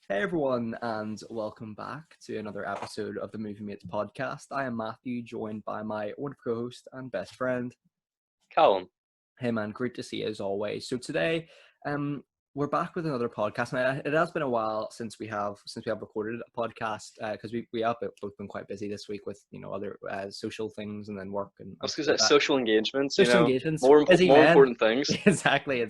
Hey everyone, and welcome back to another episode of the Movie Mates podcast. I am Matthew, joined by my wonderful co-host and best friend. Callum. Hey man, great to see you as always. So today, we're back with another podcast, and it has been a while since we have recorded a podcast because we have both been quite busy this week with other social things and then work I and was going stuff to like say that. social engagements, Social engagements, busy more man. important things. Exactly.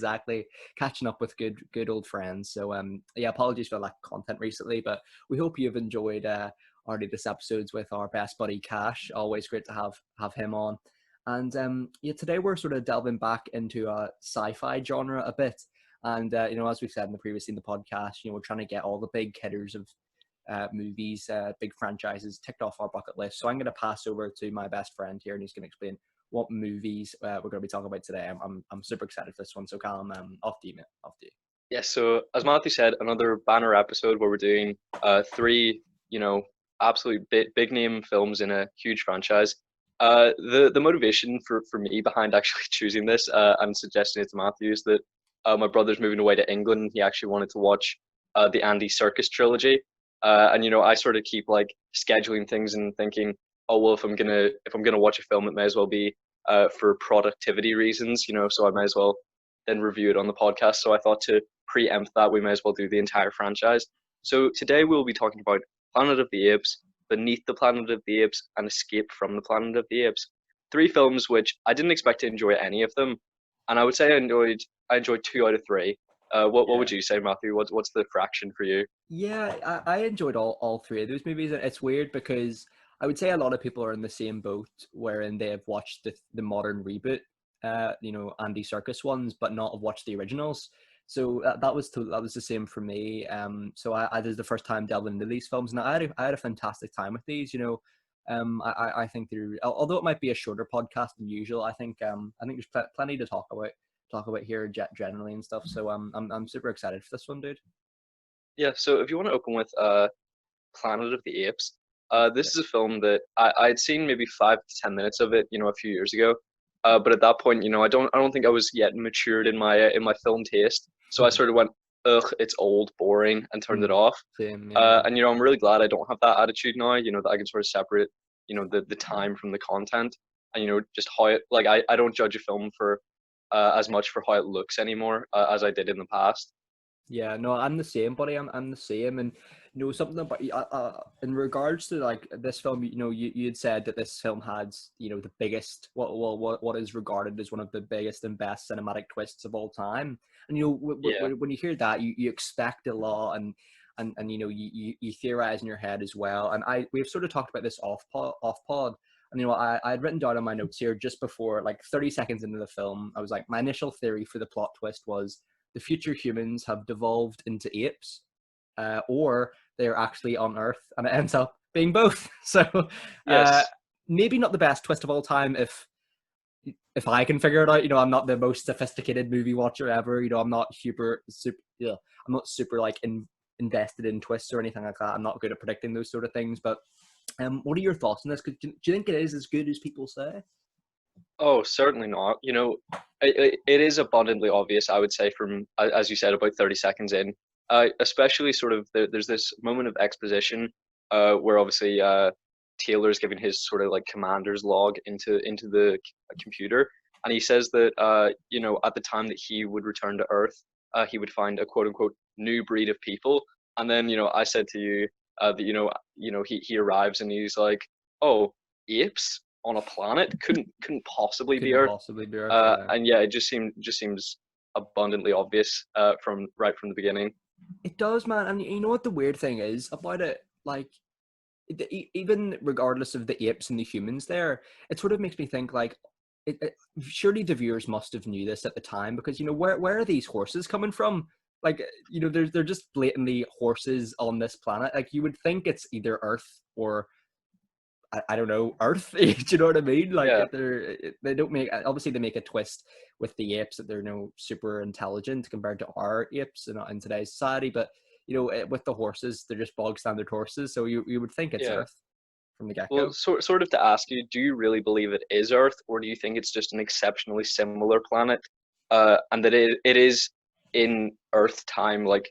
Catching up with good old friends. So yeah, apologies for the lack of content recently, but we hope you've enjoyed our latest episodes with our best buddy Cash. Always great to have him on. And yeah, today we're sort of delving back into a sci-fi genre a bit. And as we've said in the podcast, we're trying to get all the big hitters of movies, big franchises ticked off our bucket list. So I'm going to pass over to my best friend here, and he's going to explain what movies we're going to be talking about today. I'm super excited for this one. So Callum, off to you, mate. Off to you. Yes, so as Matthew said, another banner episode where we're doing three, absolute big name films in a huge franchise. The motivation for me behind actually choosing this and suggesting it to Matthew is that my brother's moving away to England and he actually wanted to watch the Andy Serkis trilogy. And I sort of keep like scheduling things and thinking, oh well, if I'm gonna watch a film, it may as well be for productivity reasons, so I may as well then review it on the podcast. So I thought to preempt that, we may as well do the entire franchise. So today we'll be talking about Planet of the Apes, Beneath the Planet of the Apes, and Escape from the Planet of the Apes. Three films which I didn't expect to enjoy any of them, and I would say I enjoyed two out of three. What Yeah. would you say, Matthew? What's the fraction for you? Yeah, I enjoyed all three of those movies. It's weird because I would say a lot of people are in the same boat wherein they have watched the modern reboot, Andy Serkis ones, but not have watched the originals. So that was the same for me. So I this is the first time delving into these films, and I had a fantastic time with these. I think they're, although it might be a shorter podcast than usual, I think there's plenty to talk about here generally and stuff. So I'm super excited for this one, dude. Yeah, so if you want to open with Planet of the Apes, this Yeah. is a film that I'd seen maybe 5 to 10 minutes of it, a few years ago. But at that point, I don't think I was yet matured in my film taste. So I sort of went, ugh, it's old, boring, and turned it Mm, off. same, yeah. And I'm really glad I don't have that attitude now. That I can sort of separate, the time from the content, and just how it like I don't judge a film for as much for how it looks anymore as I did in the past. Yeah, no, I'm the same, buddy. I'm the same, and something about in regards to like this film. You had said that this film had the biggest, what is regarded as one of the biggest and best cinematic twists of all time. And Yeah, when you hear that, you expect a lot, and you theorize in your head as well. And we've sort of talked about this off pod. And I had written down on my notes here just before, like 30 seconds into the film, I was like, my initial theory for the plot twist was the future humans have devolved into apes, or they're actually on Earth, and it ends up being both. So uh, yes. maybe not the best twist of all time if I can figure it out. I'm not the most sophisticated movie watcher ever. I'm not super. Yeah, I'm not super like invested in twists or anything like that. I'm not good at predicting those sort of things. But what are your thoughts on this? Do you think it is as good as people say? Oh, certainly not. It is abundantly obvious, I would say, from, as you said, about 30 seconds in, especially sort of there's this moment of exposition where obviously Taylor's giving his sort of like commander's log into the computer. And he says that, at the time that he would return to Earth, he would find a quote unquote new breed of people. And then, I said to you that, he arrives and he's like, oh, apes on a planet couldn't possibly be Couldn't Earth. possibly be Earth. Yeah. And yeah, it just seems abundantly obvious from right from the beginning. It does, man. And you know what the weird thing is about it? Like, even regardless of the apes and the humans there, it sort of makes me think like, surely the viewers must have knew this at the time because, where are these horses coming from? Like, they're just blatantly horses on this planet. Like, you would think it's either Earth or I don't know, Earth. Do you know what I mean? Like Yeah, they don't make, obviously they make a twist with the apes that they're super intelligent compared to our apes in today's society. But with the horses, they're just bog standard horses. So you would think it's yeah. Earth from the get Well, go. sort of to ask you, do you really believe it is Earth, or do you think it's just an exceptionally similar planet, and that it is in Earth time, like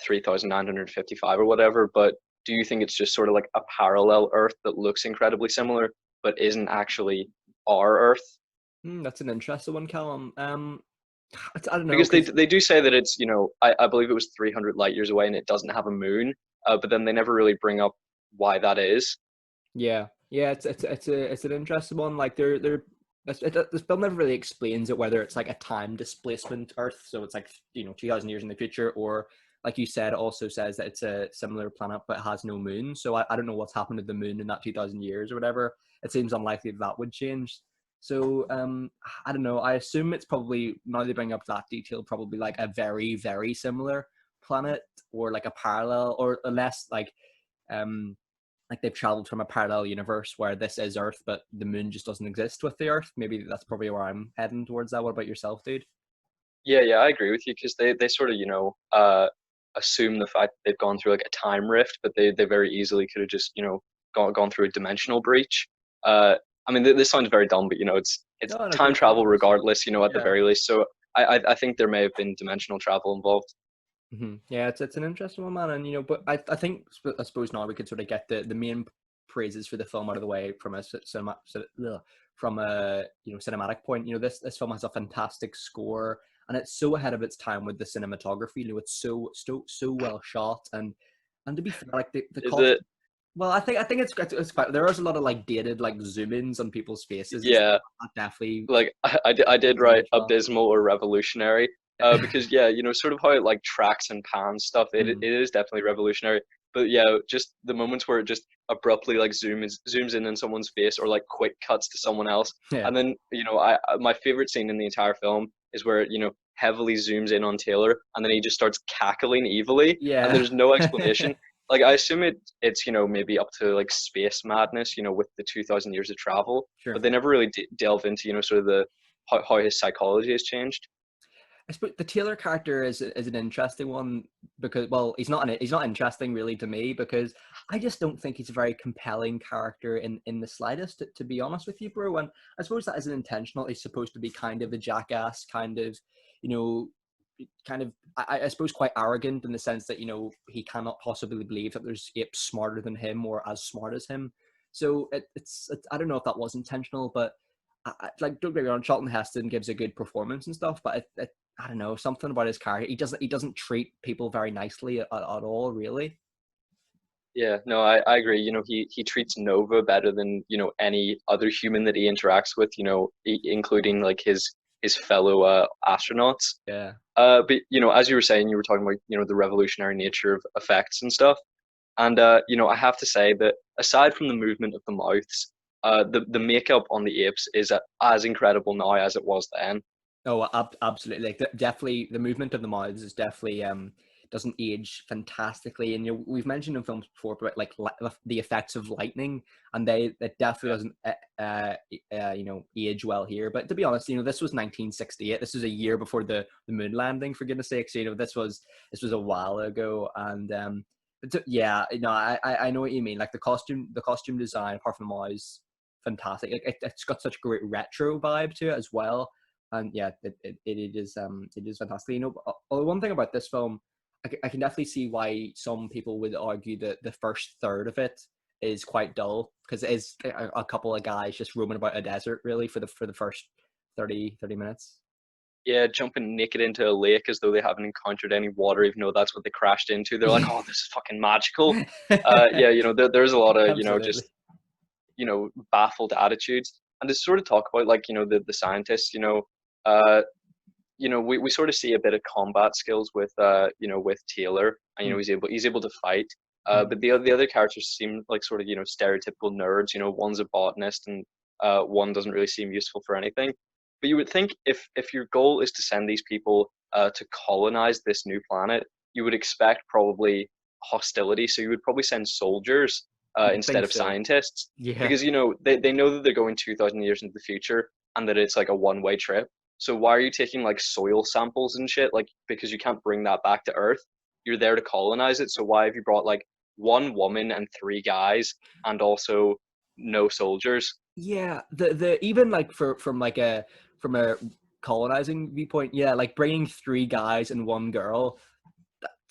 3955 or whatever, but do you think it's just sort of like a parallel Earth that looks incredibly similar but isn't actually our Earth? That's an interesting one, Callum. I don't know, Because they because they do say that it's, I believe it was 300 light years away and it doesn't have a moon, but then they never really bring up why that is. yeah, it's an interesting one. Like this film never really explains it, whether it's like a time displacement Earth, so it's like 2,000 years in the future, or like you said, it also says that it's a similar planet but has no moon. So I don't know what's happened to the moon in that 2,000 years or whatever. It seems unlikely that would change. So I don't know. I assume it's probably, now they bring up that detail, probably like a very very similar planet, or like a parallel, or less um like they've traveled from a parallel universe where this is Earth, but the moon just doesn't exist with the Earth. Maybe that's probably where I'm heading towards that. What about yourself, dude? Yeah, I agree with you because they sort of, assume the fact that they've gone through like a time rift, but they very easily could have just, gone through a dimensional breach. Uh, I mean, this sounds very dumb, but it's No, no, time go for it. travel regardless, at the Yeah. very least. So I think there may have been dimensional travel involved. Yeah, it's an interesting one, man, and but I think, I suppose now we could sort of get the main praises for the film out of the way from a from a cinematic point. This film has a fantastic score, and it's so ahead of its time with the cinematography. It's so well shot, and to be fair, like the Is cost. it? Well, I think it's quite. There is a lot of like dated like zoom ins on people's faces and stuff. Yeah, That definitely like I did is very write well. abysmal or revolutionary, because yeah, sort of how it like tracks and pans stuff, it Mm, is definitely revolutionary. But yeah, just the moments where it just abruptly like zooms in on someone's face, or like quick cuts to someone else. yeah, And then my favorite scene in the entire film is where it heavily zooms in on Taylor, and then he just starts cackling evilly, and yeah. there's no explanation. Like I assume it's maybe up to like space madness, with the 2,000 years of travel, Sure. but they never really delve into sort of the how his psychology has changed. I suppose the Taylor character is an interesting one, because, well, he's not interesting really to me, because I just don't think he's a very compelling character in the slightest, to be honest with you, bro. And I suppose that isn't intentional. He's supposed to be kind of a jackass, kind of, you know, I suppose quite arrogant, in the sense that he cannot possibly believe that there's apes smarter than him or as smart as him. So it's I don't know if that was intentional, but like, don't get me wrong, Charlton Heston gives a good performance and stuff, but I don't know, something about his character. He doesn't treat people very nicely at all, really. Yeah, no, I agree. He treats Nova better than any other human that he interacts with. Including like his fellow astronauts. Yeah. But as you were saying, you were talking about the revolutionary nature of effects and stuff. And I have to say that aside from the movement of the mouths, the makeup on the apes is as incredible now as it was then. Oh, absolutely. Like, definitely, the movement of the mouths is definitely doesn't age fantastically. And we've mentioned in films before about like the effects of lightning, and it definitely doesn't age well here. But to be honest, this was 1968. This was a year before the moon landing. For goodness sakes, this was a while ago, and yeah, I know what you mean. Like the costume design, apart from the mouths, fantastic. It's got such great retro vibe to it as well. And yeah, it is fantastic. One thing about this film, I can definitely see why some people would argue that the first third of it is quite dull, because it is a couple of guys just roaming about a desert, really, for the first 30 minutes. Yeah, jumping naked into a lake as though they haven't encountered any water, even though that's what they crashed into. They're like, "Oh, this is fucking magical." Yeah, there's a lot of Absolutely. just baffled attitudes, and to sort of talk about like the scientists. Uh, we sort of see a bit of combat skills with with Taylor, and Mm, he's able to fight. mm. But the other characters seem like sort of stereotypical nerds. One's a botanist, and one doesn't really seem useful for anything. But you would think if your goal is to send these people to colonize this new planet, you would expect probably hostility. So you would probably send soldiers You instead think of so? scientists, Yeah. because they know that they're going 2,000 years into the future, and that it's like a one-way trip. So why are you taking like soil samples and shit? Like, because you can't bring that back to Earth. You're there to colonize it. So why have you brought like one woman and three guys, and also no soldiers? Yeah, the even like from a colonizing viewpoint, yeah, like bringing three guys and one girl,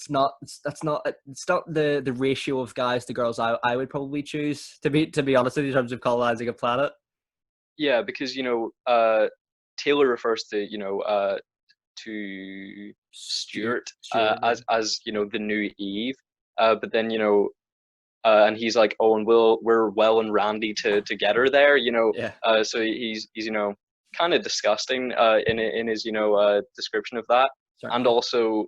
it's not the ratio of guys to girls I would probably choose to be honest with you in terms of colonizing a planet. Yeah, because Taylor refers to to Stuart Stuart, yeah. as the new Eve, but then and he's like, oh, and we're well and Randy to get her there, Yeah, so he's kind of disgusting in his description of that, and certainly. also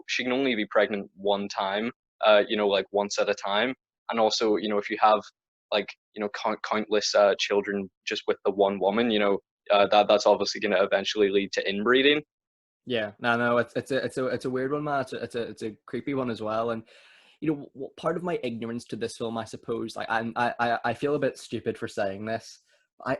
she can only be pregnant one time, like once at a time, and also if you have like countless children just with the one woman, that's obviously going to eventually lead to inbreeding. Yeah, no, it's a weird one, man. It's a creepy one as well. And part of my ignorance to this film, I suppose, like I feel a bit stupid for saying this.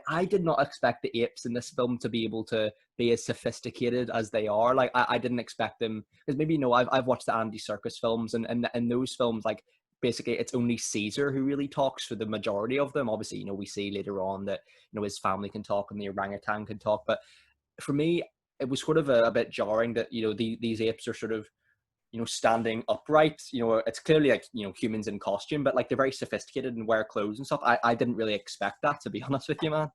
I did not expect the apes in this film to be able to be as sophisticated as they are. Like I didn't expect them, because maybe I've watched the Andy Serkis films, and those films, like basically it's only Caesar who really talks for the majority of them. Obviously, we see later on that his family can talk and the orangutan can talk, but for me, it was sort of a bit jarring that these apes are sort of standing upright. It's clearly like humans in costume, but like they're very sophisticated and wear clothes and stuff. I didn't really expect that, to be honest with you, man.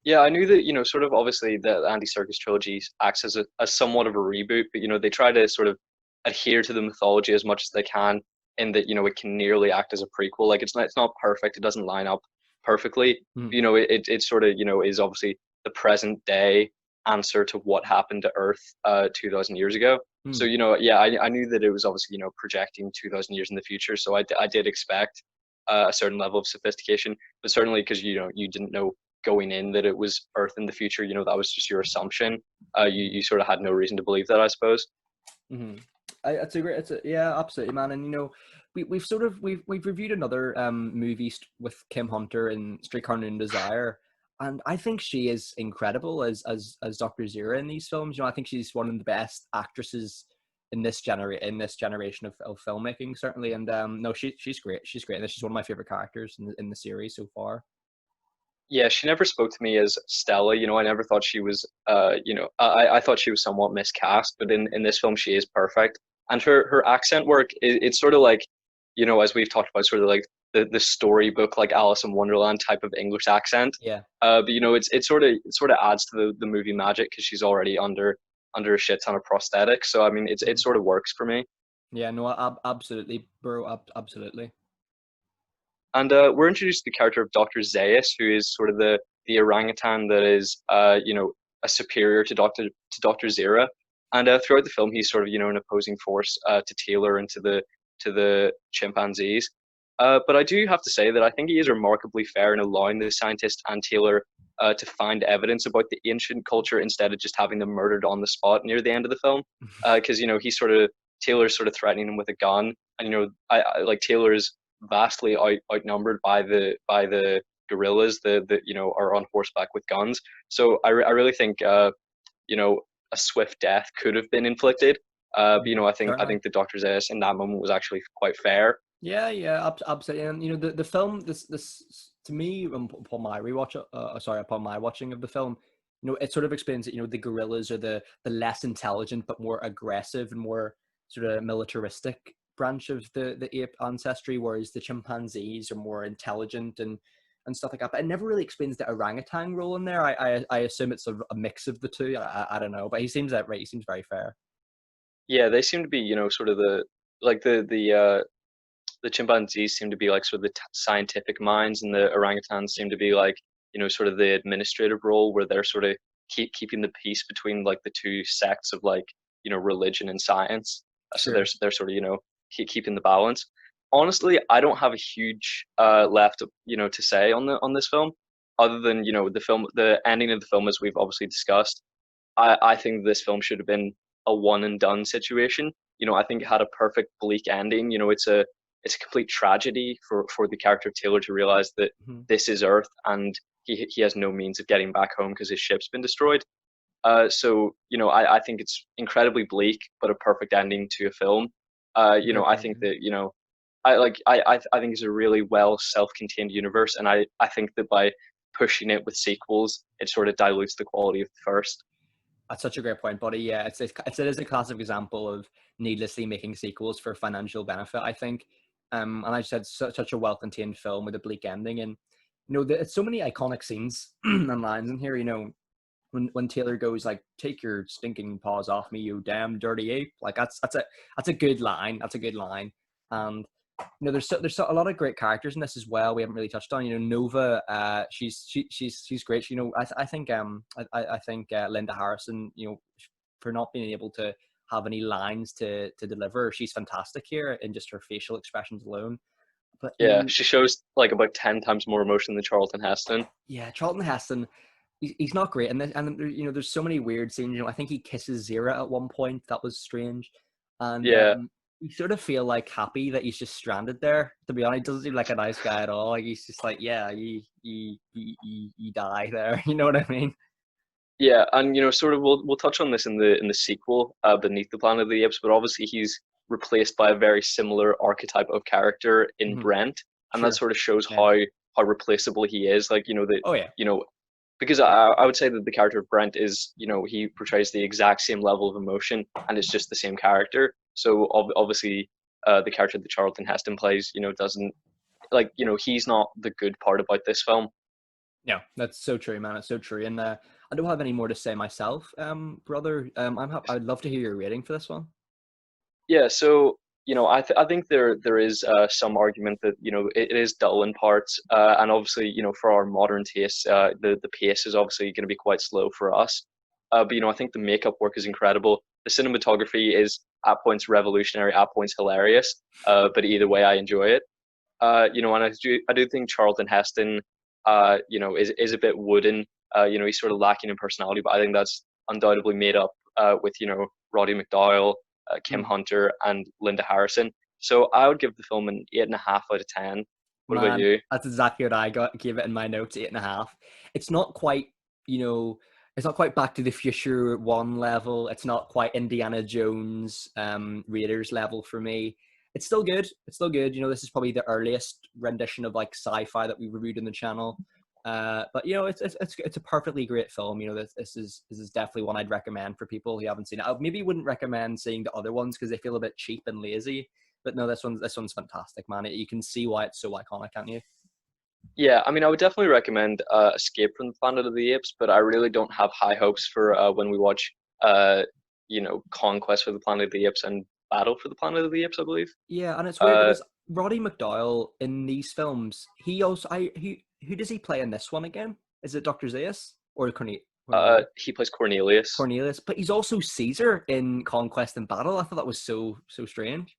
Yeah, I knew that, sort of obviously the Andy Serkis trilogy acts as a somewhat of a reboot, but they try to sort of adhere to the mythology as much as they can, in that, it can nearly act as a prequel. Like it's not perfect, it doesn't line up perfectly. Mm. It sort of, is obviously the present day answer to what happened to Earth 2000 years ago. So, Mm. yeah, I knew that it was obviously, projecting 2000 years in the future. So I did expect a certain level of sophistication, but certainly because, you didn't know going in that it was Earth in the future, that was just your assumption. You sort of had no reason to believe that, I suppose. Mm-hmm. Yeah, absolutely, man. And we've reviewed another movie with Kim Hunter in Streetcar Named Desire, and I think she is incredible as Dr. Zira in these films. I think she's one of the best actresses in this generation of filmmaking, certainly. And no, she's great. She's great. And she's one of my favorite characters in the series so far. Yeah, she never spoke to me as Stella. I never thought she was, I thought she was somewhat miscast, but in this film, she is perfect. And her accent work, it's sort of like, as we've talked about, sort of like the storybook, like Alice in Wonderland type of English accent. Yeah. But it sort of adds to the movie magic because she's already under a shit ton of prosthetics. So I mean, it Mhm. sort of works for me. Yeah. No. Absolutely, bro. Absolutely. And we're introduced to the character of Dr. Zaius, who is sort of the orangutan that is, a superior to Dr. Zira. And throughout the film, he's sort of, an opposing force to Taylor and to the chimpanzees. But I do have to say that I think he is remarkably fair in allowing the scientist and Taylor to find evidence about the ancient culture instead of just having them murdered on the spot near the end of the film. Because Taylor's sort of threatening him with a gun, and I like Taylor's vastly outnumbered by the gorillas that are on horseback with guns. So I really think a swift death could have been inflicted. But I Certainly. think the Doctor Zaius in that moment was actually quite fair. Yeah, yeah, absolutely. And the film, this to me, upon my watching of the film, it sort of explains that the gorillas are the less intelligent but more aggressive and more sort of militaristic branch of the ape ancestry, whereas the chimpanzees are more intelligent and stuff like that. But it never really explains the orangutan role in there. I assume it's a mix of the two. I don't know, but he seems that right. He seems very fair. Yeah, they seem to be sort of like the chimpanzees seem to be like sort of the scientific minds, and the orangutans seem to be like sort of the administrative role where they're sort of keeping the peace between like the two sects of like religion and science. So they're Sure. they're sort of keeping the balance. Honestly, I don't have a huge left to say on this film, other than the ending of the film, as we've obviously discussed. I think this film should have been a one and done situation. I think it had a perfect bleak ending. It's a complete tragedy for the character of Taylor to realize that Mhm. this is Earth, and he has no means of getting back home because his ship's been destroyed. So I think it's incredibly bleak, but a perfect ending to a film. Very I true. think that I think it's a really well self-contained universe, and I think that by pushing it with sequels, it sort of dilutes the quality of the first. That's such a great point, buddy. Yeah, it is a classic example of needlessly making sequels for financial benefit, I think. And I just had such a well-contained film with a bleak ending, and it's so many iconic scenes and lines in here. When Taylor goes like, "Take your stinking paws off me, you damn dirty ape!" Like that's a good line. That's a good line. And there's a lot of great characters in this as well. We haven't really touched on. Nova. She's great. I think I think Linda Harrison. For not being able to have any lines to deliver, she's fantastic here in just her facial expressions alone. But Yeah, she shows like about 10 times more emotion than Charlton Heston. yeah, Charlton Heston, he's not great, and there's so many weird scenes. I think he kisses Zira at one point. That was strange, and Yeah, you sort of feel like happy that he's just stranded there. To be honest, he doesn't seem like a nice guy at all. Like he's just like, yeah, you die there. You know what I mean? yeah, and sort of we'll touch on this in the sequel, Beneath the Planet of the Apes, but obviously he's replaced by a very similar archetype of character in Mm-hmm. Brent, and that Sure. sort of shows Yeah. how replaceable he is. Like Oh yeah. you know because I would say that the character of Brent is, he portrays the exact same level of emotion, and it's just the same character. So obviously, the character that Charlton Heston plays, doesn't like, he's not the good part about this film. Yeah, that's so true, man. It's so true. And I don't have any more to say myself, brother. I'd love to hear your rating for this one. Yeah, so I think there is some argument that it is dull in parts, and obviously for our modern tastes, the pace is obviously going to be quite slow for us. But I think the makeup work is incredible. The cinematography is at points revolutionary, at points hilarious. But either way, I enjoy it. And I do think Charlton Heston, is a bit wooden. He's sort of lacking in personality, but I think that's undoubtedly made up with Roddy McDowall, Kim Mm. Hunter, and Linda Harrison. So I would give the film an 8.5 out of 10. What about Man, you? that's exactly what gave it in my notes, 8.5. It's not quite, you know, it's not quite Back to the Future one level. It's not quite Indiana Jones, Raiders level for me. It's still good. It's still good. This is probably the earliest rendition of like sci-fi that we reviewed in the channel. But it's a perfectly great film. This is definitely one I'd recommend for people who haven't seen it. I maybe wouldn't recommend seeing the other ones because they feel a bit cheap and lazy. But no, this one's fantastic, man. You can see why it's so iconic, can't you? Yeah, I mean, I would definitely recommend Escape from the Planet of the Apes, but I really don't have high hopes for when we watch, Conquest for the Planet of the Apes and Battle for the Planet of the Apes, I believe. Yeah, and it's weird Uh, because Roddy McDowall in these films, he also I he who does he play in this one again? Is it Dr. Zaius or he plays Cornelius. Cornelius? But he's also Caesar in Conquest and Battle. I thought that was so strange.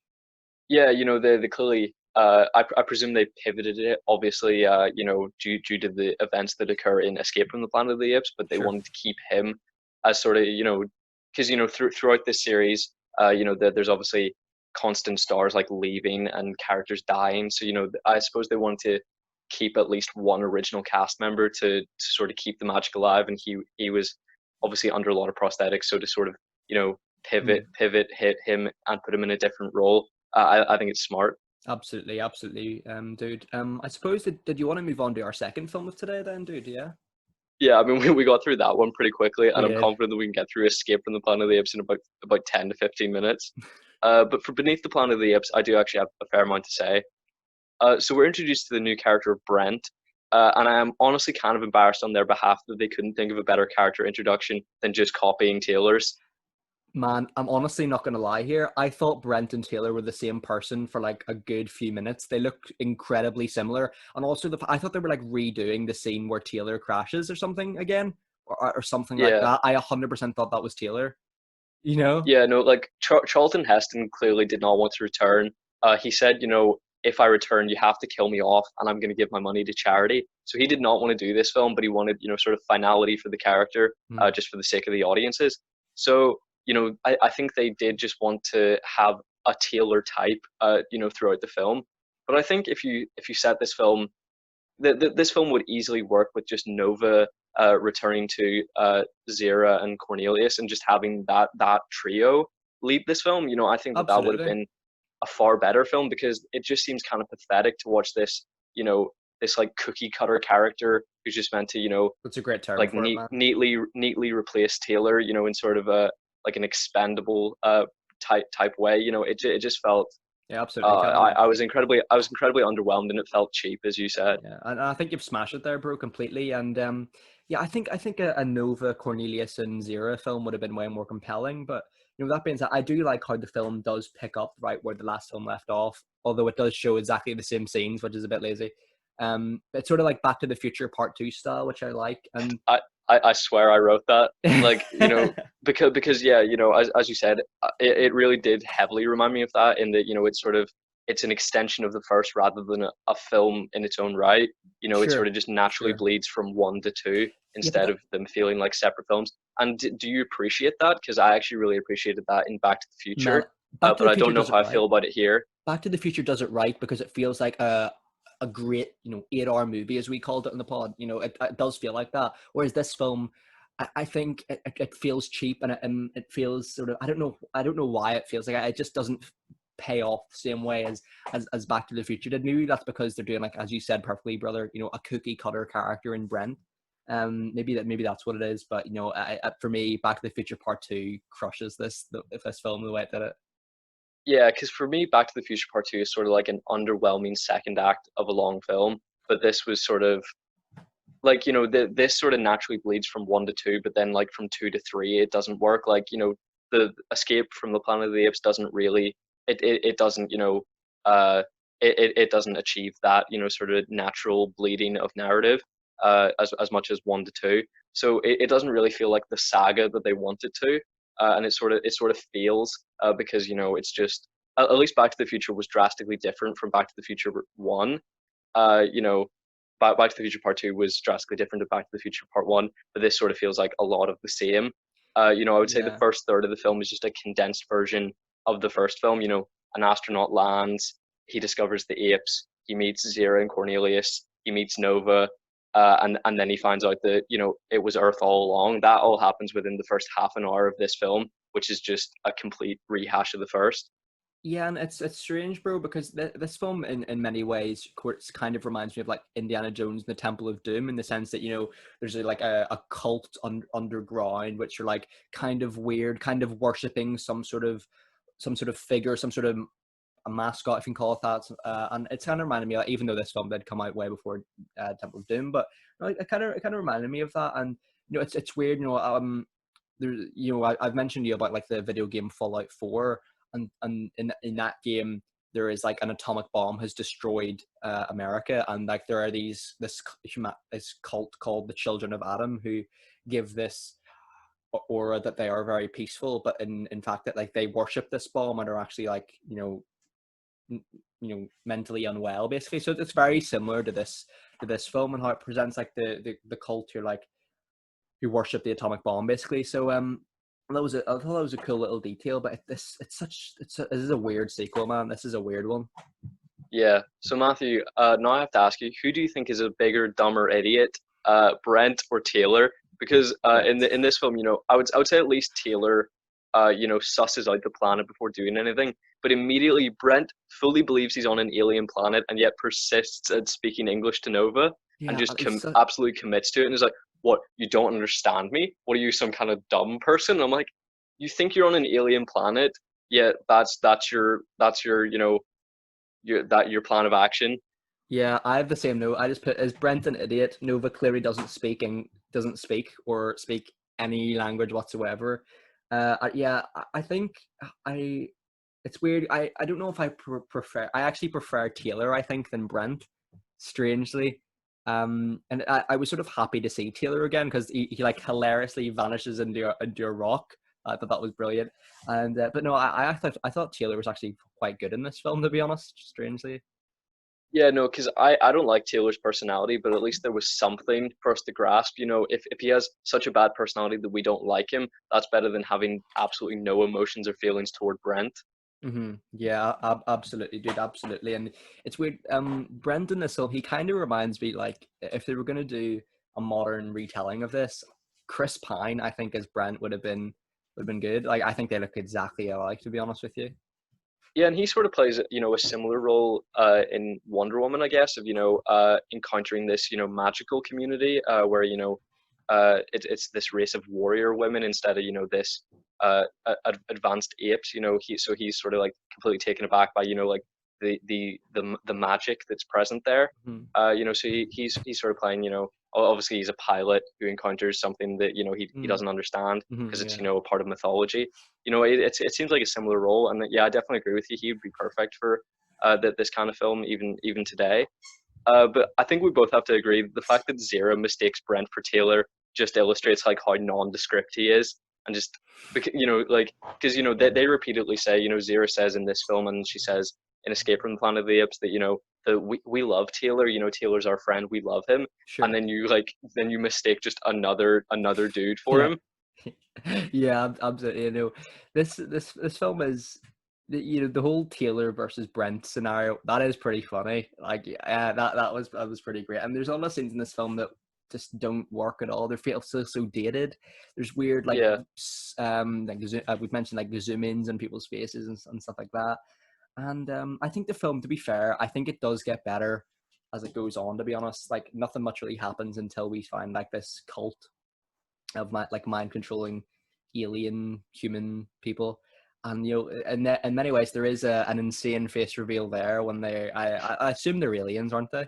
Yeah, they clearly. I presume they pivoted it, obviously, due to the events that occur in Escape from the Planet of the Apes, but they Sure. wanted to keep him as sort of, because throughout this series, there's obviously constant stars like leaving and characters dying. So I suppose they wanted to keep at least one original cast member to sort of keep the magic alive, and he was obviously under a lot of prosthetics, so to sort of Mm. hit him and put him in a different role. I think it's smart. Absolutely, absolutely, dude. I suppose did you want to move on to our second film of today then, dude? Yeah. Yeah, I mean, we got through that one pretty quickly, We and I'm did. confident that we can get through Escape from the Planet of the Apes in about 10 to 15 minutes. But for Beneath the Planet of the Apes, I do actually have a fair amount to say. So we're introduced to the new character of Brent, and I am honestly kind of embarrassed on their behalf that they couldn't think of a better character introduction than just copying Taylor's. Man, I'm honestly not going to lie here. I thought Brent and Taylor were the same person for like a good few minutes. They looked incredibly similar. And also, I thought they were like redoing the scene where Taylor crashes or something again, or something like Yeah, that. I 100% thought that was Taylor, you know? yeah, no, like Charlton Heston clearly did not want to return. He said, if I return, you have to kill me off, and I'm going to give my money to charity. So he did not want to do this film, but he wanted, sort of finality for the character, Hmm. just for the sake of the audiences. So, I think they did just want to have a Taylor type, throughout the film. But I think if you set this film, this film would easily work with just Nova returning to Zira and Cornelius and just having that trio lead this film. I think that would have Absolutely. been a far better film because it just seems kind of pathetic to watch this, this like cookie cutter character who's just meant to, That's a great term like for it, man. neatly replace Taylor, in sort of a like an expendable type way. It just felt Yeah, absolutely, Callum. I was incredibly underwhelmed, and it felt cheap, as you said. Yeah, and I think you've smashed it there, bro, completely. And yeah, I think a Nova Cornelius and Zira film would have been way more compelling. But that being said, I do like how the film does pick up right where the last film left off, although it does show exactly the same scenes, which is a bit lazy. It's sort of like Back to the Future Part Two style, which I like. And I swear I wrote that. Like, because yeah, as you said, it really did heavily remind me of that, in that, it's an extension of the first rather than a film in its own right. It sort Sure, of just naturally sure. bleeds from one to two Yeah, but instead of them feeling like separate films. And do you appreciate that? Because I actually really appreciated that in Back to the man, Future, Back to but the I Future don't know does how it I feel right. about it here. Back to the Future does it right because it feels like a great 8-hour movie, as we called it in the pod. It does feel like that. Whereas this film, I think it feels cheap, and it feels sort of, I don't know why it feels like it just doesn't pay off the same way as Back to the Future did. Maybe that's because they're doing, like as you said perfectly, brother, a cookie cutter character in Brent. Maybe that's what it is. But for me, Back to the Future Part Two crushes this film the way it did it. Yeah, because for me, Back to the Future Part Two is sort of like an underwhelming second act of a long film. But this was sort of like, this sort of naturally bleeds from one to two, but then like from two to three, it doesn't work. Like, the escape from the Planet of the Apes doesn't really, it doesn't, it doesn't achieve that, sort of natural bleeding of narrative as much as one to two. So it doesn't really feel like the saga that they wanted to. And it sort of fails because, it's just, at least Back to the Future was drastically different from Back to the Future One. uh, you know, Back to the Future Part Two was drastically different to Back to the Future Part One, but this sort of feels like a lot of the same. I would say the Yeah. first third of the film is just a condensed version of the first film. An astronaut lands, he discovers the apes, he meets Zira and Cornelius, he meets Nova, and then he finds out that it was Earth all along. That all happens within the first half an hour of this film, which is just a complete rehash of the first. Yeah, and it's strange, bro, because this film, in many ways, kind of reminds me of like Indiana Jones and the Temple of Doom, in the sense that there's like a cult underground, which are like kind of weird, kind of worshiping some sort of figure, some sort of a mascot, if you can call it that. And it's kind of reminded me, like, even though this film did come out way before Temple of Doom, but it kind of reminded me of that. And it's weird, there, I've mentioned to you about like the video game Fallout 4, and in that game there is like an atomic bomb has destroyed America, and like there are this cult called the Children of Adam, who give this aura that they are very peaceful, but in fact that like they worship this bomb and are actually like mentally unwell, basically. So it's very similar to this film, and how it presents like the cult who like who worship the atomic bomb, basically. So I thought that was a cool little detail, but this is a weird sequel, man. This is a weird one. Yeah. So Matthew, now I have to ask you, who do you think is a bigger, dumber idiot, Brent or Taylor? Because in Brent. this film, I would say at least Taylor, susses out the planet before doing anything. But immediately, Brent fully believes he's on an alien planet, and yet persists at speaking English to Nova, and Yeah, just he's so, absolutely commits to it. And is like, "What? You don't understand me? What are you, some kind of dumb person?" And I'm like, "You think you're on an alien planet? Yeah, that's your your plan of action." yeah. I have the same note. I just put, is Brent an idiot? Nova clearly doesn't speak or speak any language whatsoever. Yeah, I think I. It's weird. I don't know if I prefer. I actually prefer Taylor, I think, than Brent. Strangely, and I was sort of happy to see Taylor again, because he like hilariously vanishes into a rock. I thought that was brilliant. And but no, I thought Taylor was actually quite good in this film, to be honest. Strangely. Yeah, no, because I don't like Taylor's personality, but at least there was something for us to grasp. If he has such a bad personality that we don't like him, that's better than having absolutely no emotions or feelings toward Brent. Yeah, absolutely, dude, absolutely. And it's weird. Brendan Nissel, he kind of reminds me, like, if they were gonna do a modern retelling of this, Chris Pine, I think, as Brent would have been good. Like, I think they look exactly alike, to be honest with you. Yeah, and he sort of plays, a similar role in Wonder Woman, I guess, of, encountering this, magical community where, it's this race of warrior women instead of, this advanced apes. He's sort of like completely taken aback by, like the magic that's present there. Mhm. So he's sort of playing, obviously he's a pilot who encounters something that, he Mhm. doesn't understand Mhm. because it's, Yeah. a part of mythology. It seems like a similar role, and yeah, I definitely agree with you. He would be perfect for this kind of film, even today. But I think we both have to agree that the fact that Zira mistakes Brent for Taylor just illustrates like how nondescript he is, and just because because they repeatedly say, Zira says in this film, and she says in Escape from the Planet of the Apes that that we love Taylor, Taylor's our friend, we love him, and Sure. then you mistake just another dude for Yeah. him. Yeah, absolutely. This film is the whole Taylor versus Brent scenario. That is pretty funny. Like, yeah, that was pretty great. And there's a lot of scenes in this film that just don't work at all. They feel so dated. There's weird Yeah. like we've mentioned like the zoom ins on people's faces and stuff like that. And I think the film, to be fair, I think it does get better as it goes on. To be honest, like nothing much really happens until we find like this cult of like mind controlling alien human people. And in many ways, there is an insane face reveal there when I assume they're aliens, aren't they?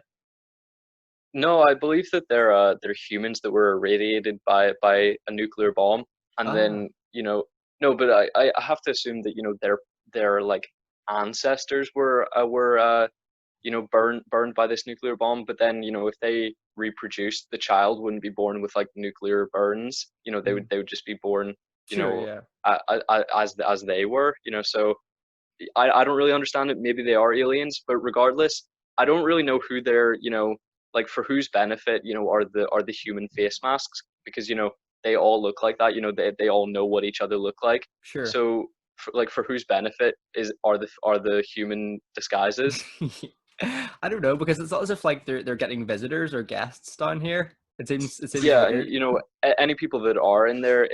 No, I believe that they're humans that were irradiated by a nuclear bomb, and Ah, then no, but I have to assume that their like ancestors were burned by this nuclear bomb. But then if they reproduced, the child wouldn't be born with like nuclear burns. mm, They would just be born you sure, know yeah. as they were. So I don't really understand it. Maybe they are aliens, but regardless, I don't really know who they're, like for whose benefit, are the human face masks, because they all look like that. They all know what each other look like. Sure. So for whose benefit are the human disguises? I don't know, because it's not as if like they're getting visitors or guests down here. It seems Yeah, and weird. any people that are in their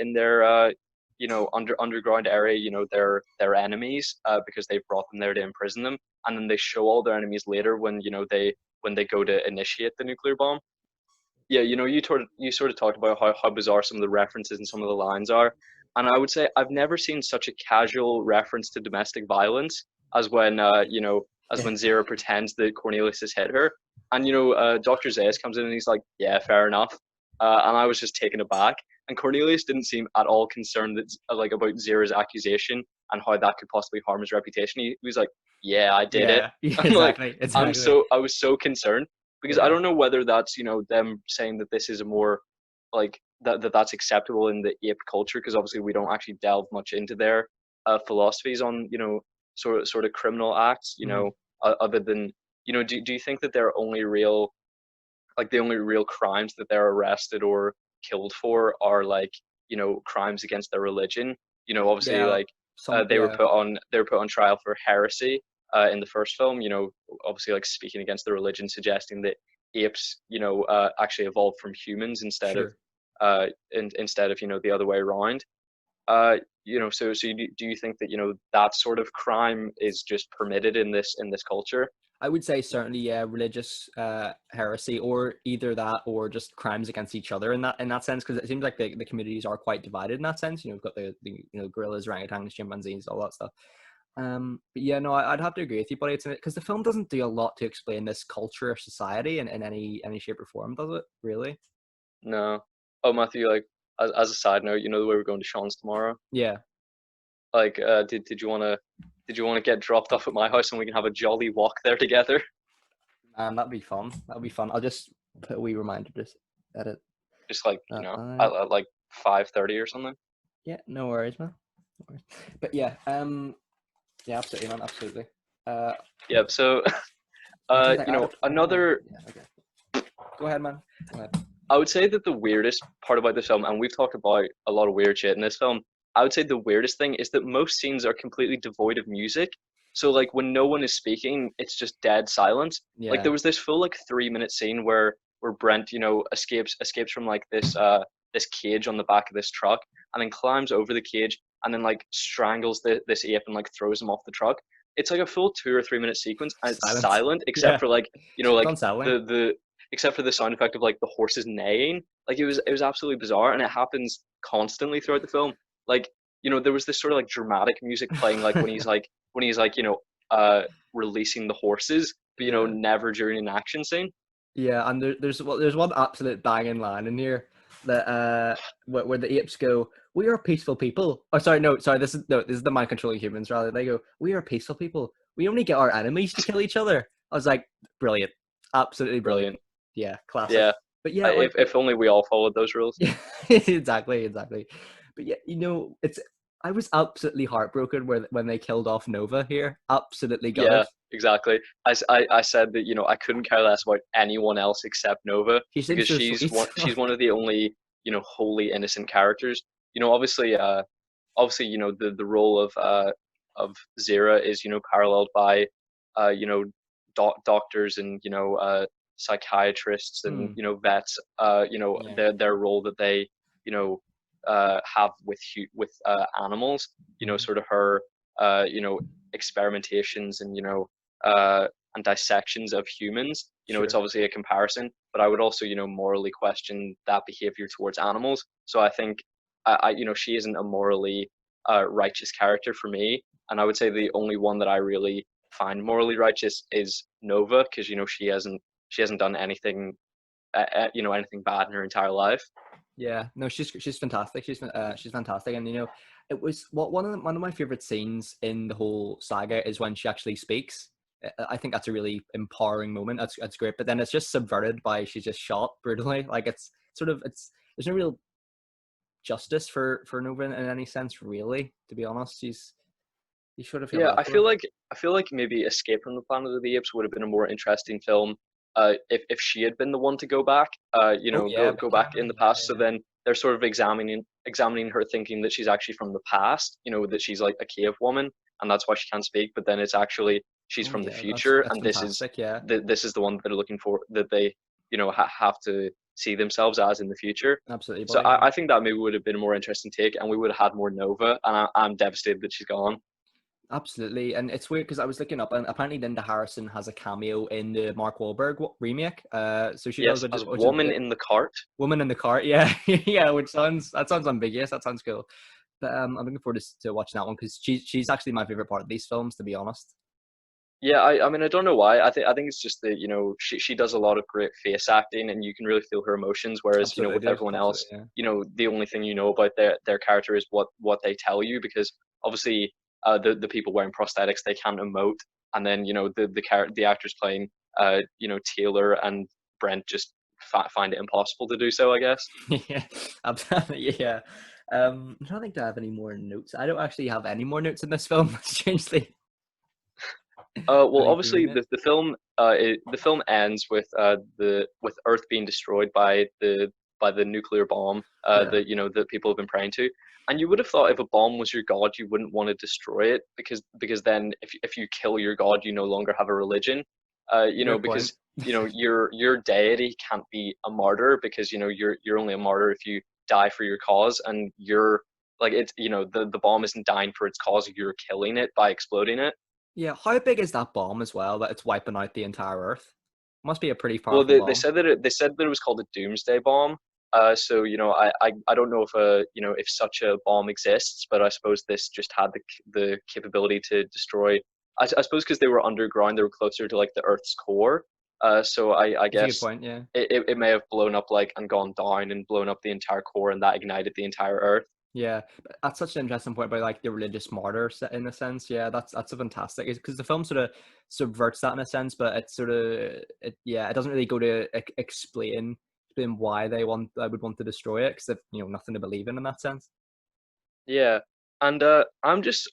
underground area, they're enemies because they've brought them there to imprison them, and then they show all their enemies later when they go to initiate the nuclear bomb. Yeah, you sort of talked about how bizarre some of the references and some of the lines are, and I would say I've never seen such a casual reference to domestic violence as when Zira pretends that Cornelius has hit her, and Dr. Zayas comes in and he's like, "Yeah, fair enough," and I was just taken aback, and Cornelius didn't seem at all concerned that like about Zira's accusation and how that could possibly harm his reputation. He was like, "Yeah, I did it." Yeah, yeah, I'm like, exactly, exactly. I was so concerned because I Yeah. don't know whether that's them saying that this is a more like that's acceptable in the ape culture, because obviously we don't actually delve much into their philosophies on sort of criminal acts, Mhm. other than do you think that the only real crimes that they're arrested or killed for are like crimes against their religion? Obviously, Yeah, like they were yeah, put on trial for heresy in the first film. Obviously like speaking against the religion, suggesting that apes actually evolved from humans sure. instead of the other way around. So do you think that that sort of crime is just permitted in this culture? I would say certainly, yeah, religious heresy, or either that, or just crimes against each other in that sense, because it seems like the communities are quite divided in that sense. We've got the gorillas, orangutans, chimpanzees, all that stuff. But yeah, no, I'd have to agree with you, but it's because the film doesn't do a lot to explain this culture or society in any shape or form, does it? Really? No. Oh, Matthew, like as a side note, the way we're going to Sean's tomorrow. Yeah, Like, did you want to get dropped off at my house and we can have a jolly walk there together? man, that'd be fun. That'd be fun. I'll just put a wee reminder, just edit Just like that at, out. at like 5:30 or something. Yeah, no worries, man. No worries. But yeah, yeah, absolutely, man, absolutely. Uh, Yeah. So, I'm trying to think. another. Yeah, okay. Go ahead, man. Go ahead. I would say that the weirdest part about this film, and we've talked about a lot of weird shit in this film, I would say the weirdest thing is that most scenes are completely devoid of music. So like when no one is speaking, it's just dead silence. Like Yeah. there was this full like 3 minute scene where Brent, escapes from like this cage on the back of this truck, and then climbs over the cage and then like strangles this ape and like throws him off the truck. it's like a full 2 or 3 minute sequence, and it's Silence. silent except Yeah, for like it's like unsettling. the except for the sound effect of like the horses neighing. Like it was absolutely bizarre, and it happens constantly throughout the film. Like there was this sort of like dramatic music playing, like when he's like releasing the horses, but Yeah. never during an action scene. Yeah, and there's one absolute banging line in here that where the apes go, "We are peaceful people." Oh, sorry, no, sorry. This is the mind controlling humans. Rather, they go, "We are peaceful people. We only get our enemies to kill each other." I was like, brilliant, absolutely brilliant. Brilliant. Yeah, classic. Yeah. But yeah, like If only we all followed those rules. yeah, exactly, exactly. But yeah, it's I was absolutely heartbroken when they killed off Nova here. Absolutely gutted. Yeah, exactly. I said that I couldn't care less about anyone else except Nova, She seems because so sweet. she's one of the only wholly innocent characters. Obviously, the role of Zira is paralleled by doctors and psychiatrists and Hmm. vets, Yeah. their role that they have with animals, Mhm. sort of her experimentations and uh and dissections of humans. It's Sure. obviously a comparison, but I would also morally question that behavior towards animals. So I think she isn't a morally righteous character for me, and I would say the only one that I really find morally righteous is Nova, because she hasn't done anything anything bad in her entire life. Yeah, no, she's fantastic. She's fantastic, and it was one of my favorite scenes in the whole saga is when she actually speaks. I think that's a really empowering moment. That's great, but then it's just subverted by she's just shot brutally. Like it's there's no real justice for Nova in any sense, really. To be honest, you should have feel Yeah, bad for her. I feel like maybe Escape from the Planet of the Apes would have been a more interesting film, if she had been the one to go back, Oh yeah, go back in the yeah, past. So then they're sort of examining her, thinking that she's actually from the past, that she's like a cave woman, and that's why she can't speak. But then it's actually she's oh from the yeah, future, that's and fantastic. Yeah, this is the one that they're looking for, that they have to see themselves as in the future. absolutely, So buddy. Yeah. I think that maybe would have been a more interesting take, and we would have had more Nova. And I'm devastated that she's gone. Absolutely, and it's weird because I was looking up, and apparently Linda Harrison has a cameo in the Mark Wahlberg remake. So she does, Yes, as Woman in the Cart. Woman in the Cart. Yeah, yeah, which sounds ambiguous. That sounds cool. But I'm looking forward to watching that one because she's actually my favorite part of these films, to be honest. Yeah, I mean, I don't know why. I think it's just that she does a lot of great face acting, and you can really feel her emotions. Whereas Absolutely, with dude. everyone Absolutely, else, yeah. the only thing you know about their character is what they tell you, because obviously the people wearing prosthetics, they can't emote, and then the actors playing Taylor and Brent just find it impossible to do so, I guess. Yeah, absolutely, yeah. I'm trying to think, do I have any more notes? I don't actually have any more notes in this film. Strangely, Well, really obviously doing it. the film ends with Earth being destroyed by the nuclear bomb, Yeah, that people have been praying to. And you would have thought if a bomb was your god, you wouldn't want to destroy it, because then if you kill your god, you no longer have a religion. great point. Because your deity can't be a martyr, because you're only a martyr if you die for your cause, and you're like, it's the bomb isn't dying for its cause, you're killing it by exploding it. Yeah, how big is that bomb as well that it's wiping out the entire Earth? Must be a pretty Well, powerful bomb. they said that it was called a doomsday bomb. So I don't know if if such a bomb exists, but I suppose this just had the capability to destroy. I suppose because they were underground, they were closer to like the Earth's core. So I That's a good guess point. Yeah. it may have blown up like and gone down and blown up the entire core, and that ignited the entire Earth. Yeah, but that's such an interesting point about like the religious martyr in a sense. Yeah, that's a fantastic because the film sort of subverts that in a sense, but it's sort of it doesn't really go to explain why I would want to destroy it because they've nothing to believe in that sense. Yeah, and I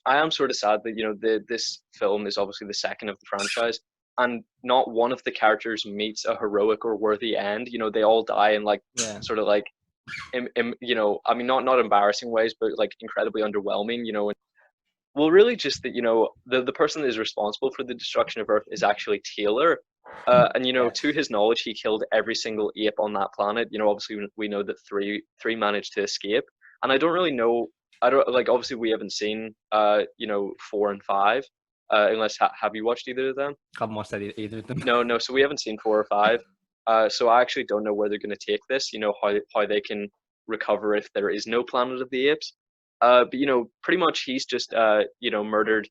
am sort of sad that this film is obviously the second of the franchise, and not one of the characters meets a heroic or worthy end. They all die in like Yeah, sort of like I mean, not embarrassing ways, but like incredibly underwhelming. And well, really just that the person that is responsible for the destruction of Earth is actually Taylor. And to yes, his knowledge, he killed every single ape on that planet. Obviously we know that three managed to escape, and I don't really know. I don't like. Obviously, we haven't seen 4 and 5, Unless have you watched either of them? Haven't watched either of them. No, no. So we haven't seen 4 or 5. So I actually don't know where they're going to take this. How they can recover if there is no Planet of the Apes. But pretty much he's just murdered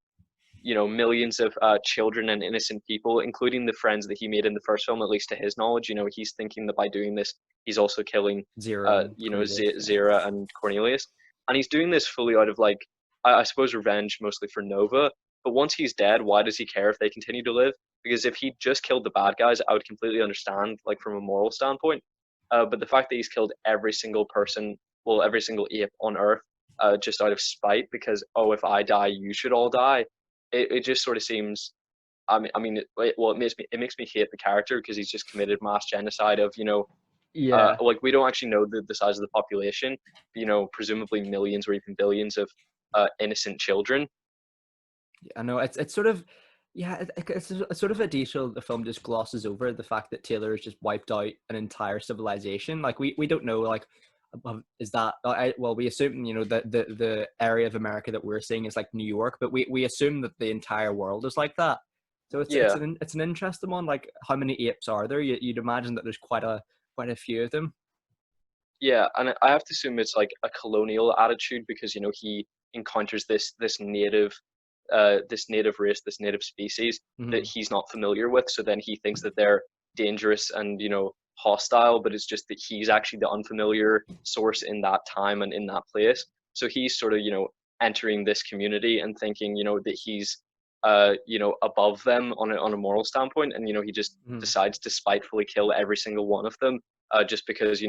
millions of children and innocent people, including the friends that he made in the first film. At least to his knowledge, he's thinking that by doing this, he's also killing Zero and Cornelius. Zira and Cornelius, and he's doing this fully out of like I suppose revenge, mostly for Nova. But once he's dead, why does he care if they continue to live? Because if he just killed the bad guys, I would completely understand, like from a moral standpoint. But the fact that he's killed every single person, well, every single ape on Earth, just out of spite, because oh, if I die, you should all die. It just sort of seems. It makes me hate the character because he's just committed mass genocide of Yeah, like we don't actually know the size of the population, presumably millions or even billions of innocent children. I know it's sort of, yeah, it's a sort of a detail the film just glosses over, the fact that Taylor has just wiped out an entire civilization. Like we don't know, like, is that well, we assume that the area of America that we're seeing is like New York, but we assume that the entire world is like that. So Yeah, it's an interesting one. Like, how many apes are there? You'd imagine that there's quite a few of them. yeah, and I have to assume it's like a colonial attitude because he encounters this native race, this native species that Hmm. he's not familiar with. So then he thinks that they're dangerous and hostile, but it's just that he's actually the unfamiliar source in that time and in that place. So he's sort of entering this community and thinking that he's above them on a moral standpoint, and he just Hmm. decides to spitefully kill every single one of them just because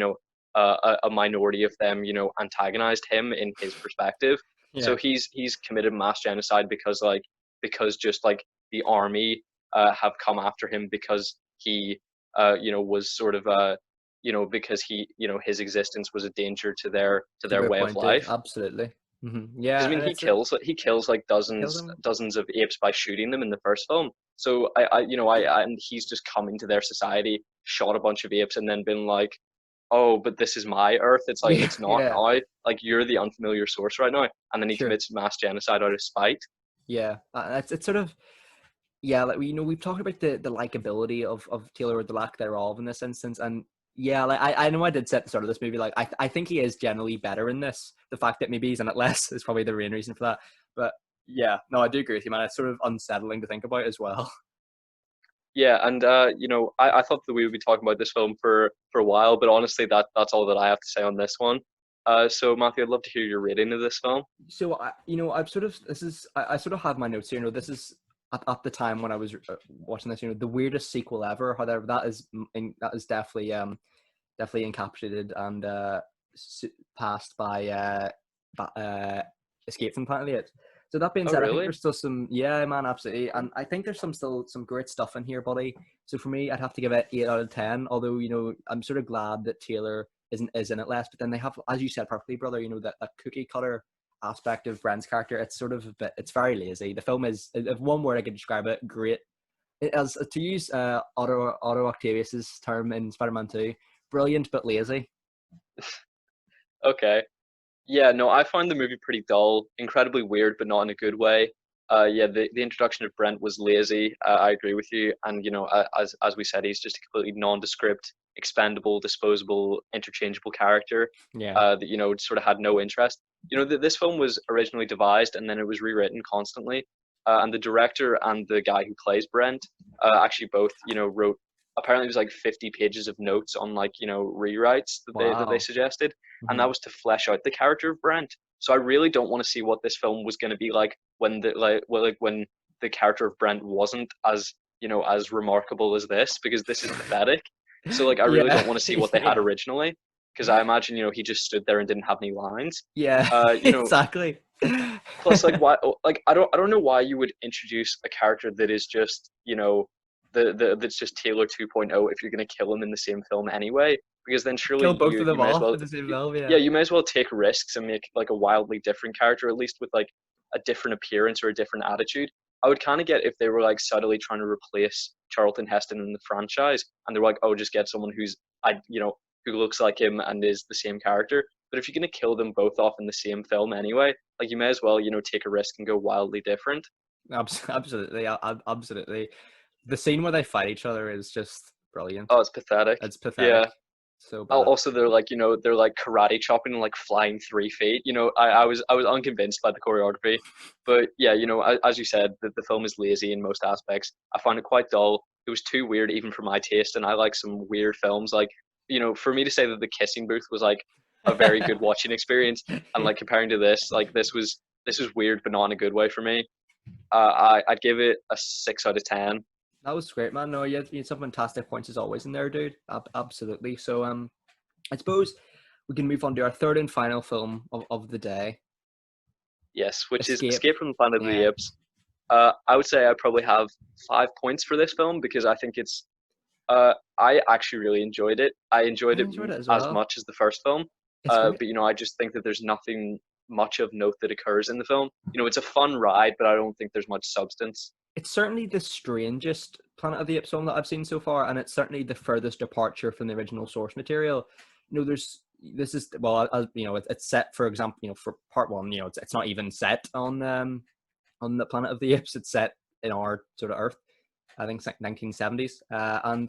a minority of them antagonized him in his perspective. So Yeah. he's committed mass genocide because just like the army have come after him because he was sort of because he his existence was a danger to It's a their great way of point, dude. life. Absolutely. Because Yeah, I mean and he kills like kills dozens him. dozens of apes by shooting them in the first film. So and he's just come into their society, shot a bunch of apes, and then been like, oh, but this is my Earth. It's like Yeah, it's not yeah, now. Like you're the unfamiliar source right now, and then he sure. commits mass genocide out of spite. Yeah, it's sort of, yeah, like we've talked about the likability of Taylor, or the lack thereof in this instance, and yeah, like I know I did set the start of this movie, like I think he is generally better in this. The fact that maybe he's in it less is probably the main reason for that. But yeah, no, I do agree with you, man. It's sort of unsettling to think about as well. Yeah, and I thought that we would be talking about this film for a while, but honestly, that's all that I have to say on this one. So Matthew, I'd love to hear your rating of this film. So I've sort of, this is, I sort of have my notes here. This is at the time when I was watching this. The weirdest sequel ever. However, that is definitely encapsulated and passed by Escape from Planet of the Apes. So that being Oh, said, I think really? there's still some, yeah, man, absolutely, and I think there's still some great stuff in here, buddy. So for me, I'd have to give it 8 out of 10. Although I'm sort of glad that Taylor is in it less, but then they have, as you said perfectly, brother. That cookie cutter aspect of Brent's character. It's sort of a bit, it's very lazy. The film is, if one word I could describe it, great. As to use Otto Octavius's term in Spider-Man 2, brilliant but lazy. Okay. Yeah, no, I find the movie pretty dull, incredibly weird, but not in a good way. Yeah, the introduction of Brent was lazy. I agree with you, and as we said, he's just a completely nondescript, expendable, disposable, interchangeable character Yeah. that sort of had no interest. This film was originally devised and then it was rewritten constantly, and the director and the guy who plays Brent actually both wrote apparently it was like 50 pages of notes on like rewrites that they Wow. suggested, and that Hmm. was to flesh out the character of Brent. So I really don't want to see what this film was going to be like when when the character of Brent wasn't as as remarkable as this, because this is pathetic. So like I really Yeah. don't want to see what they had Yeah. originally, because I imagine he just stood there and didn't have any lines. Yeah. Uh, you know, Exactly. Plus, like, why? Like, I don't know why you would introduce a character that is just the that's just Taylor 2.0 if you're going to kill him in the same film anyway. Because then surely Kill both of you them may as off well, in the same film. yeah, Yeah. you may as well take risks and make like a wildly different character, at least with like a different appearance or a different attitude. I would kind of get if they were like subtly trying to replace Charlton Heston in the franchise, and they're like, oh, just get someone who looks like him and is the same character. But if you're gonna kill them both off in the same film anyway, like you may as well take a risk and go wildly different. Absolutely, absolutely. The scene where they fight each other is just brilliant. Oh, it's pathetic. It's pathetic. Yeah. So bad. Also, they're like, they're like karate chopping and like flying 3 feet. I was unconvinced by the choreography, but yeah, as you said, the film is lazy in most aspects. I find it quite dull. It was too weird even for my taste, and I like some weird films. Like, for me to say that the kissing booth was like a very good watching experience, and like comparing to this, like this was weird, but not in a good way for me. I'd give it a 6 out of 10. That was great, man. No, you had some fantastic points as always in there, dude. Absolutely. So, I suppose we can move on to our third and final film of the day, Yes, which is Escape. Escape from the Planet of the Yeah, Apes. I would say I probably have 5 points for this film because I think I actually really enjoyed it. I I enjoyed it enjoyed it as as well. much as the first film, It's great. but I just think that there's nothing much of note that occurs in the film. It's a fun ride, but I don't think there's much substance. It's certainly the strangest Planet of the Apes film that I've seen so far, and it's certainly the furthest departure from the original source material. There's this is well, it's set, for example, for part one. It's not even set on the Planet of the Apes. It's set in our sort of Earth. I think it's like 1970s, and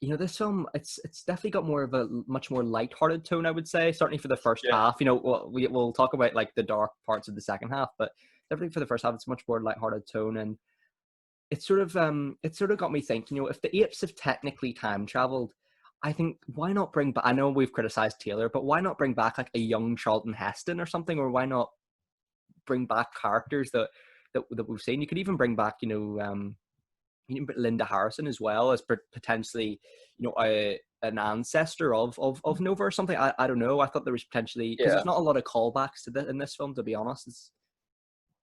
this film it's definitely got more of a much more light-hearted tone, I would say. Certainly for the first Yeah. half. We'll talk about like the dark parts of the second half, but definitely for the first half, it's a much more light-hearted tone, and it sort of got me thinking. If the apes have technically time traveled, I think why not bring back? I know we've criticized Taylor, but why not bring back like a young Charlton Heston or something, or why not bring back characters that we've seen? You could even bring back, Linda Harrison as well as potentially, an ancestor of Nova or something. I don't know. I thought there was potentially, because Yeah. there's not a lot of callbacks to in this film, to be honest.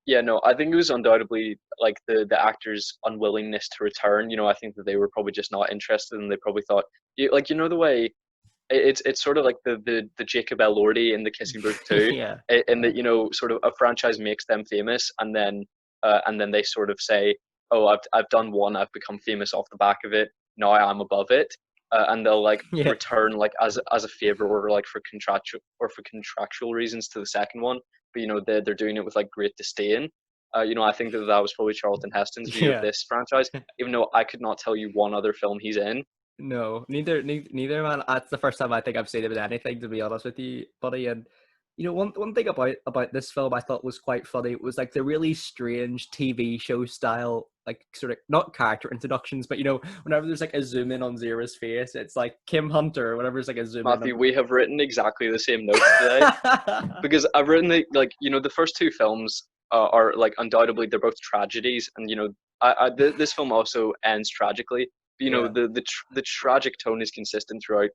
Yeah, no, I think it was undoubtedly like the actors' unwillingness to return. I think that they were probably just not interested, and they probably thought, like the way it's sort of like the Jacob Elordi in the Kissing Booth too, Yeah, in yeah, that sort of a franchise makes them famous, and then they sort of say, oh, I've done one, I've become famous off the back of it. Now I'm above it, and they'll like yeah. return like as a favor or like for contractual reasons to the second one. But they're doing it with like great disdain. I think that was probably Charlton Heston's view of Yeah. this franchise, even though I could not tell you one other film he's in. No, neither, man. That's the first time I think I've seen it with anything, to be honest with you, buddy. And one thing about this film I thought was quite funny was like the really strange TV show style, like sort of not character introductions, but whenever there's like a zoom in on Zira's face, it's like Kim Hunter. Whenever it's like a zoom in Matthew, on. we have written exactly the same notes today because I've written the first two films are like undoubtedly they're both tragedies, and this film also ends tragically. But, Yeah, the tragic tone is consistent throughout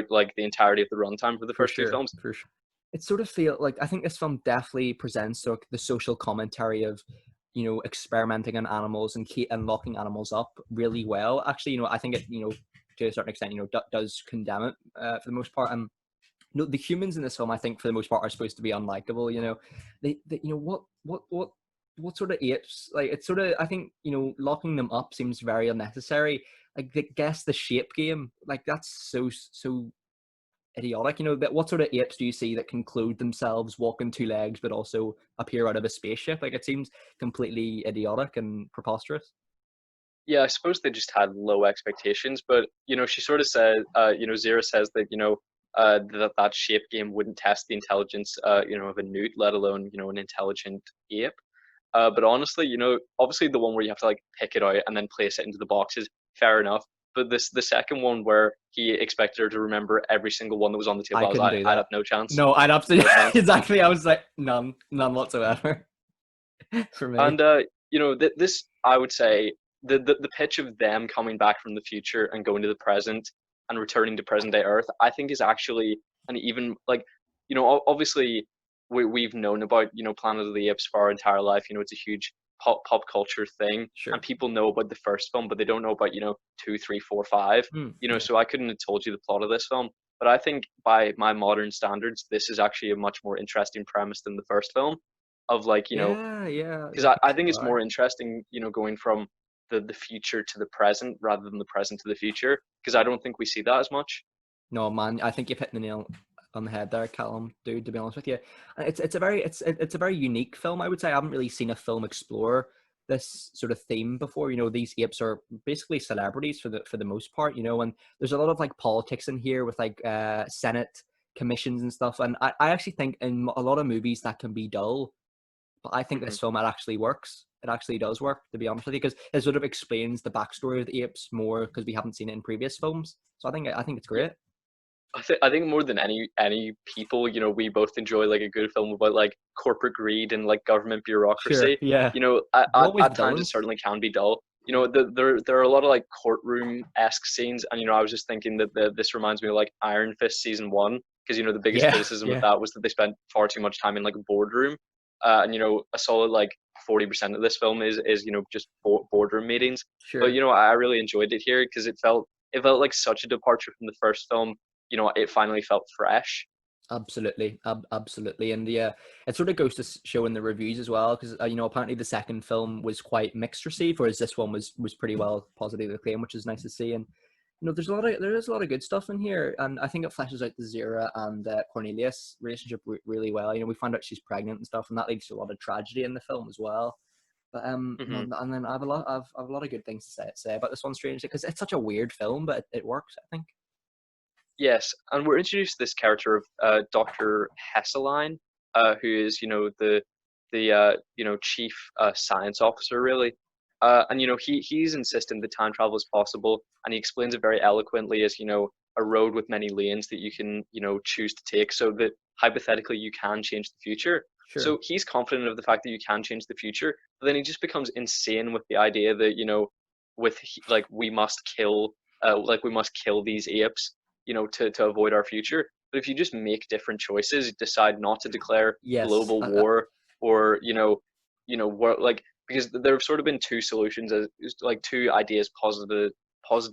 like the entirety of the runtime for the for first two sure, films. for sure. It sort of feel like I think this film definitely presents like the social commentary of experimenting on animals and locking animals up really well. Actually, I think it to a certain extent does condemn it for the most part. And the humans in this film, I think for the most part, are supposed to be unlikable. They what sort of apes, like it's sort of, I think locking them up seems very unnecessary. Like guess the shape game, like that's so idiotic. That what sort of apes do you see that can clothe themselves, walk on two legs, but also appear out of a spaceship? Like it seems completely idiotic and preposterous. Yeah, I suppose they just had low expectations, but she sort of said, Zira says that that shape game wouldn't test the intelligence, of a newt, let alone an intelligent ape. But honestly, obviously the one where you have to like pick it out and then place it into the boxes, fair enough. But the second one where he expected her to remember every single one that was on the I table, couldn't do I'd that. have no chance, No, I'd no absolutely chance. exactly. I was like none whatsoever for me. And this I would say the pitch of them coming back from the future and going to the present and returning to present day Earth, I think is actually an even like obviously we've known about Planet of the Apes for our entire life. It's a huge pop culture thing, and Sure. people know about the first film, but they don't know about two, three, four, five. Yeah. So I couldn't have told you the plot of this film. But I think by my modern standards, this is actually a much more interesting premise than the first film. Of like Yeah, yeah, because yeah. I think it's Alright. more interesting, going from the future to the present rather than the present to the future. Because I don't think we see that as much. No, man, I think you've hit the nail on the head there, Callum, dude, to be honest with you. It's a very unique film, I would say. I haven't really seen a film explore this sort of theme before. These apes are basically celebrities for the most part. And there's a lot of like politics in here with like Senate commissions and stuff. And I actually think in a lot of movies that can be dull, but I think Hmm. this film, it actually works. It actually does work, to be honest with you, because it sort of explains the backstory of the apes more, because we haven't seen it in previous films. So I think it's great. I think more than any people, we both enjoy like a good film about like corporate greed and like government Sure, bureaucracy. yeah. They're At always the times it villains. certainly can be dull. There are a lot of like courtroom-esque scenes, and I was just thinking that this reminds me of like Iron Fist season one, because the biggest Yeah, criticism with yeah, that was that they spent far too much time in like a boardroom, and a solid like 40% of this film is just boardroom meetings. But sure. I really enjoyed it here because it felt like such a departure from the first film. It finally felt fresh. Absolutely, absolutely, and yeah, it sort of goes to show in the reviews as well, because apparently the second film was quite mixed received, whereas this one was pretty well positively acclaimed, which is nice to see. And there is a lot of good stuff in here, and I think it fleshes out the Zira and Cornelius relationship really well. We find out she's pregnant and stuff, and that leads to a lot of tragedy in the film as well. But Hmm. and then I have a lot of good things to say about this one, strangely, because it's such a weird film, but it works, I think. Yes, and we're introduced to this character of Dr. Hesseline, who is, the chief science officer, really. And he's insistent that time travel is possible, and he explains it very eloquently as a road with many lanes that you can choose to take, so that hypothetically you can change the future. Sure. So he's confident of the fact that you can change the future, but then he just becomes insane with the idea that with like we must kill these apes to avoid our future. But if you just make different choices, decide not to declare Yes. global war, or war, like, because there have sort of been two solutions, as like two ideas posited, as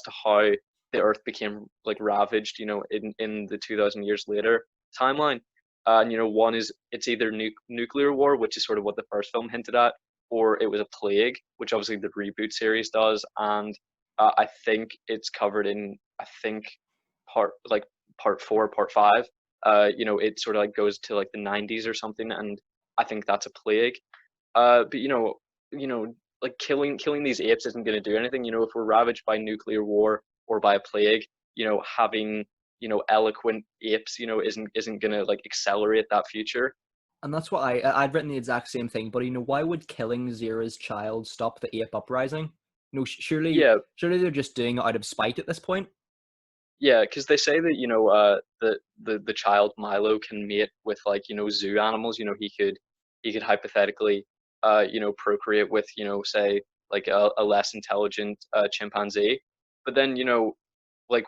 to how the Earth became like ravaged, in the 2,000 years later timeline. And one is it's either nuclear war, which is sort of what the first film hinted at, or it was a plague, which obviously the reboot series does, and I think it's covered in, I think, part four, part five. It sort of like goes to like the 90s or something, and I think that's a plague. But like killing these apes isn't going to do anything. If we're ravaged by nuclear war or by a plague, having eloquent apes, isn't going to like accelerate that future. And that's what I'd written the exact same thing. But why would killing Zira's child stop the ape uprising? Surely, Yeah, surely they're just doing it out of spite at this point. yeah, because they say that the child Milo can mate with like zoo animals. He could hypothetically procreate with say like a less intelligent chimpanzee. But then like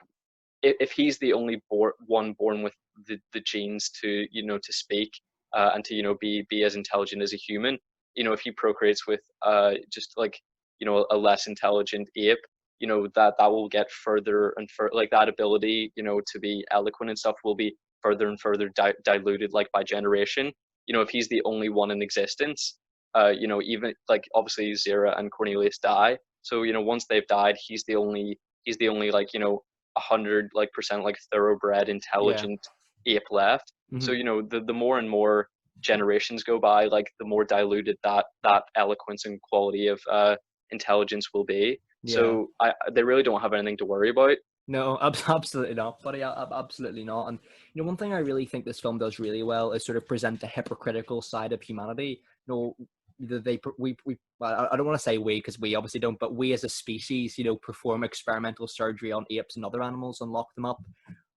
if he's the only one born with the genes to to speak, and to be as intelligent as a human, if he procreates with just like a less intelligent ape, that will get further and further, like that ability to be eloquent and stuff will be further and further diluted, like by generation. If he's the only one in existence, even like obviously Zira and Cornelius die, so once they've died, he's the only like 100 like percent like thoroughbred Yeah. intelligent ape left. So Hmm. the more and more generations go by, like the more diluted that eloquence and quality of intelligence will be. Yeah. So they really don't have anything to worry about. No, absolutely not, buddy. Absolutely not. And one thing I really think this film does really well is sort of present the hypocritical side of humanity. Well, I don't want to say we, because we obviously don't, but we as a species, perform experimental surgery on apes and other animals and lock them up.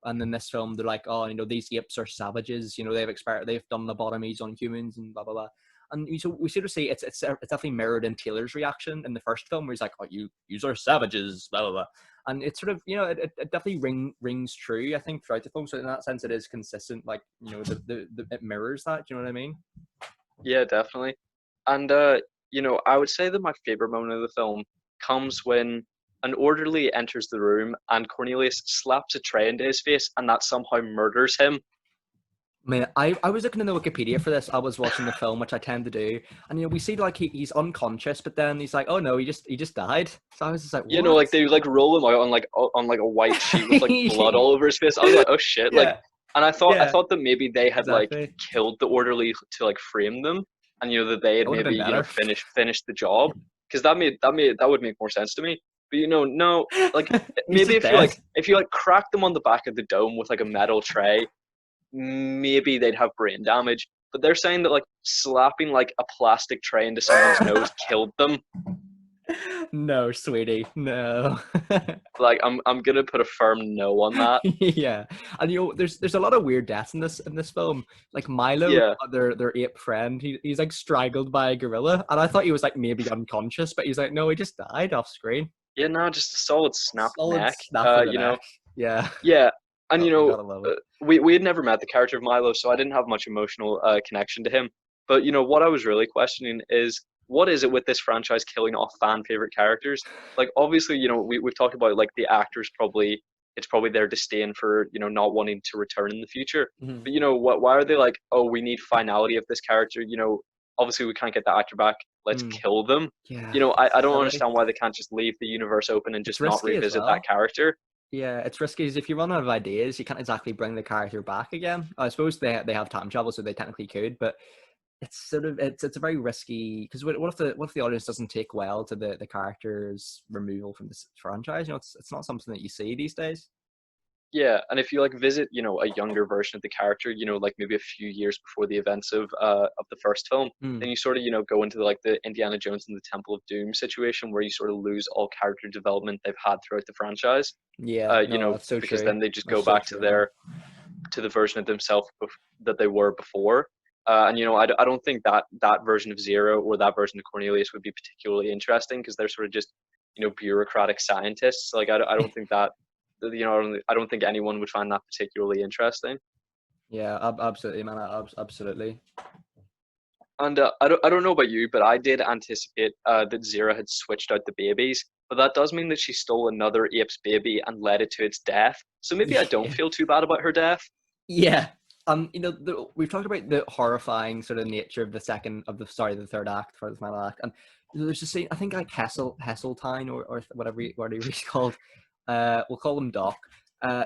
And in this film, they're like, oh, these apes are savages. They've done lobotomies on humans and blah blah blah. And so we sort of see it's definitely mirrored in Taylor's reaction in the first film, where he's like, oh, you are savages, blah blah blah. And it's sort of it definitely rings true, I think, throughout the film. So in that sense, it is consistent. Like it mirrors that. Do you know what I mean? Yeah, definitely. And I would say that my favorite moment of the film comes when an orderly enters the room and Cornelius slaps a tray into his face, and that somehow murders him. Man, I was looking in the Wikipedia for this. I was watching the film, which I tend to do, and we see like he's unconscious, but then he's like, oh no, he just died. So I was just like, what? Like they like roll him out on like a white sheet with like blood all over his face. I was like, oh shit, like, Yeah, and I thought yeah, that maybe they had like exactly. killed the orderly to like frame them, and that they had That would have been maybe better. finished the job, because that would make more sense to me. But no, like He's maybe just dead. if you like crack them on the back of the dome with like a metal tray, maybe they'd have brain damage. But they're saying that like slapping like a plastic tray into someone's nose killed them. No, sweetie, no. Like I'm gonna put a firm no on that. Yeah, and there's a lot of weird deaths in this film. Like Milo, Yeah. their ape friend, he's like strangled by a gorilla, and I thought he was like maybe unconscious, but he's like, no, he just died off screen. Yeah, no, just a solid snapped Solid neck. snap of the neck. Yeah, Yeah, and you gotta love it. we had never met the character of Milo, so I didn't have much emotional connection to him. But what I was really questioning is, what is it with this franchise killing off fan favorite characters? Like, obviously, we've talked about like the actors probably, it's probably their disdain for not wanting to return in the future. Mhm. But why are they like, oh, we need finality of this character? Obviously we can't get the actor back. Let's Mm. kill them. Yeah, I don't silly. understand why they can't just leave the universe open and It's just not risky as revisit that well. character. Yeah, it's risky because if you run out of ideas, you can't exactly bring the character back again. I suppose they have time travel, so they technically could, but it's sort of it's a very risky because what if the audience doesn't take well to the character's removal from this franchise? It's not something that you see these days. Yeah, and if you like visit, a younger version of the character, like maybe a few years before the events of the first film, Mm. then you sort of, go into like the Indiana Jones and the Temple of Doom situation where you sort of lose all character development they've had throughout the franchise. Yeah, no, that's so Because true. then they just go That's so back to true, man. the version of themselves that they were before. And I don't think that version of Zero or that version of Cornelius would be particularly interesting because they're sort of just bureaucratic scientists. Like I don't think that I don't think anyone would find that particularly interesting. Yeah, absolutely, man. Absolutely. And I don't know about you, but I did anticipate that Zero had switched out the babies. But that does mean that she stole another ape's baby and led it to its death. So maybe I don't Yeah. feel too bad about her death. Yeah. We've talked about the horrifying sort of nature of the third act for the final act, and there's a scene. I think like Hesseltine or whatever he's called. We'll call him Doc.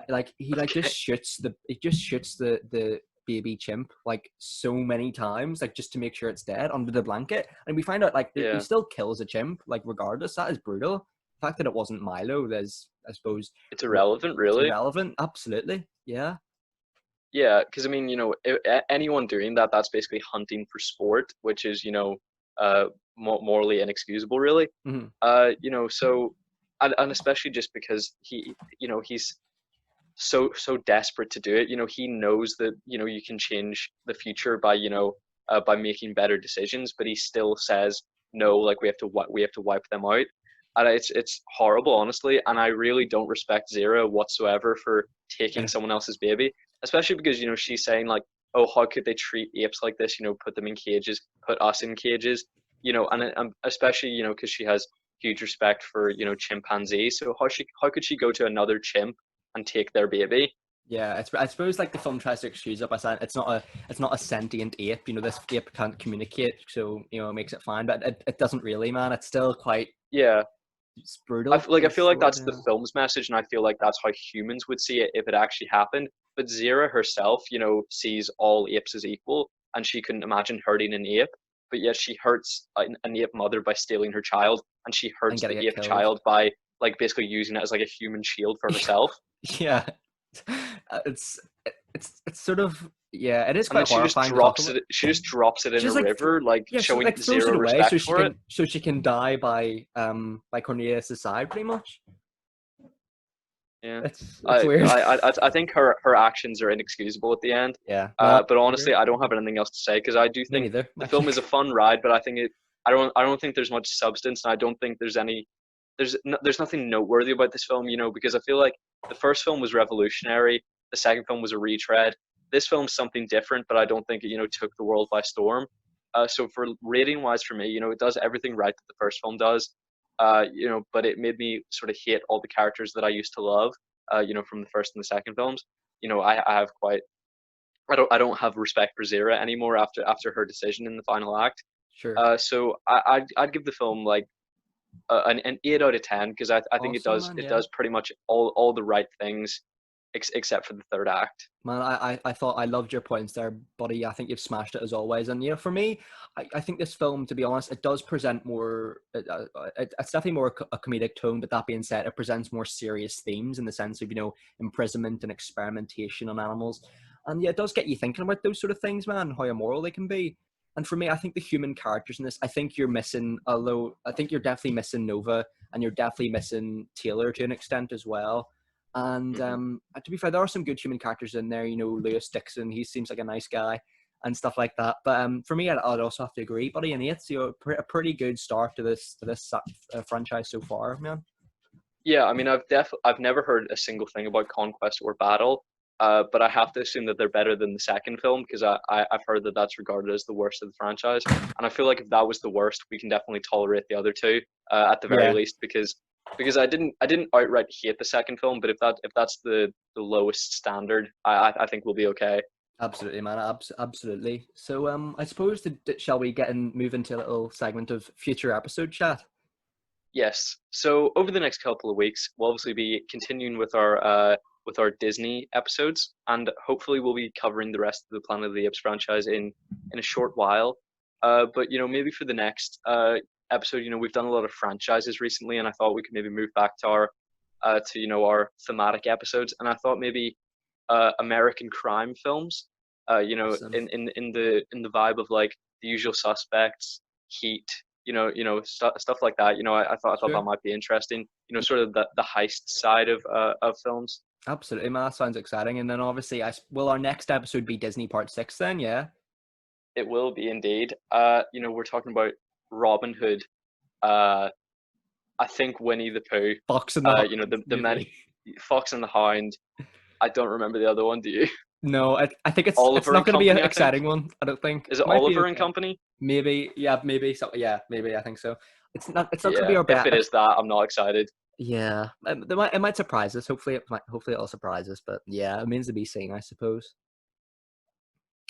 Like he like Okay. just shoots the baby chimp like so many times, like just to make sure it's dead under the blanket, and we find out like he Yeah, still kills a chimp like regardless. That is brutal. The fact that it wasn't Milo, there's I suppose it's irrelevant, it's really. irrelevant. Absolutely, yeah. Yeah, because I mean, anyone doing that, that's basically hunting for sport, which is, morally inexcusable, really. Mhm. So, and especially just because he's so desperate to do it. He knows that you can change the future by making better decisions, but he still says no. Like we have to wipe them out, and it's horrible, honestly. And I really don't respect Zero whatsoever for taking Yeah. someone else's baby, especially because she's saying like, oh, how could they treat apes like this? Put them in cages, put us in cages. And especially because she has huge respect for chimpanzees. So how could she go to another chimp and take their baby? Yeah, I suppose like the film tries to excuse it by saying it's not a sentient ape. This ape can't communicate, so it makes it fine. But it doesn't really, man. It's still quite Yeah, brutal. I feel It's like sort that's of, the film's message, and I feel like that's how humans would see it if it actually happened. But Zira herself, sees all apes as equal, and she couldn't imagine hurting an ape. But yet she hurts an ape mother by stealing her child, and she and hurts getting the it ape killed. child by like basically using it as like a human shield for herself. Yeah, it's it's sort of yeah. It is And then quite she just horrifying to talk drops about. it. She just drops it in She a just like river, like yeah, she showing like throws zero it away respect for it. so she can die by Cornelius' side, pretty much. Yeah, It's weird. I think her actions are inexcusable at the end. Yeah, no, But I agree. honestly, I don't have anything else to say because I do Me think neither, the film actually. is a fun ride, but I think I don't think there's much substance, and I don't think there's nothing noteworthy about this film, because I feel like the first film was revolutionary, the second film was a retread. This film's something different, but I don't think it took the world by storm. So for rating wise, for me, it does everything right that the first film does. But it made me sort of hate all the characters that I used to love, from the first and the second films. I have quite I don't have respect for Zira anymore after her decision in the final act. Sure. So I'd give the film like an 8 out of 10 because I think Awesome, man. it Yeah. does pretty much all the right things except for the third act. Man, I thought I loved your points there, buddy. I think you've smashed it as always. And for me, I think this film, to be honest, it does present more. It's definitely more a comedic tone. But that being said, it presents more serious themes in the sense of imprisonment and experimentation on animals. And yeah, it does get you thinking about those sort of things, man, how immoral they can be. And for me, I think the human characters in this, I think you're missing. Although I think you're definitely missing Nova, and you're definitely missing Taylor to an extent as well. And Hmm. to be fair, there are some good human characters in there. Lewis Dixon, he seems like a nice guy and stuff like that. But for me, I'd also have to agree, buddy. And it's a pretty good start to this franchise so far, man. Yeah, I mean, I've never heard a single thing about Conquest or Battle, but I have to assume that they're better than the second film because I've heard that that's regarded as the worst of the franchise, and I feel like if that was the worst, we can definitely tolerate the other two at the very Yeah, least because I didn't outright hate the second film, but if that's the lowest standard, I think we'll be okay. absolutely, man. Absolutely. So I suppose shall we move into a little segment of future episode chat? Yes. So over the next couple of weeks, we'll obviously be continuing with our Disney episodes, and hopefully we'll be covering the rest of the Planet of the Apes franchise in a short while. But maybe for the next episode, we've done a lot of franchises recently, and I thought we could maybe move back to our our thematic episodes, and I thought maybe American crime films, Awesome. in the vibe of like The Usual Suspects, Heat, stuff like that. I thought that Sure. might be interesting. Sort of the heist side of films. Absolutely, man. That sounds exciting. And then obviously, will our next episode be Disney Part 6 then? Yeah. It will be indeed. We're talking about Robin Hood. Uh, I think Winnie the Pooh. Fox and the Hound, The many maybe. Fox and the Hound. I don't remember the other one. Do you? No, I think it's Oliver not and going to be an Company. I think. exciting one. I don't think Is it it might be Oliver and okay. Company? Maybe, yeah, maybe. So, yeah, maybe. I think so. It's not going to be Yeah. our If best. it is that, I'm not excited. Yeah, it might surprise us. Hopefully it'll surprise us. But yeah, it means to be seen, I suppose.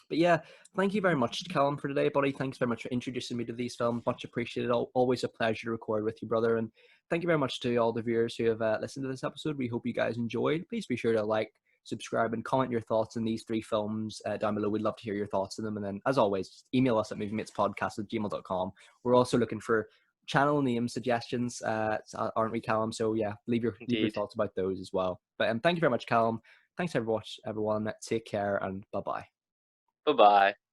But yeah, thank you very much, Callum, for today, buddy. Thanks very much for introducing me to these films. Much appreciated. Always a pleasure to record with you, brother. And thank you very much to all the viewers who have listened to this episode. We hope you guys enjoyed. Please be sure to like, subscribe, and comment your thoughts on these three films down below. We'd love to hear your thoughts on them. And then, as always, just email us at moviematespodcast@gmail.com. We're also looking for channel name suggestions, aren't we, Callum? So yeah, leave your Indeed. thoughts about those as well. But thank you very much, Callum. Thanks everyone. Take care and bye bye. Bye bye.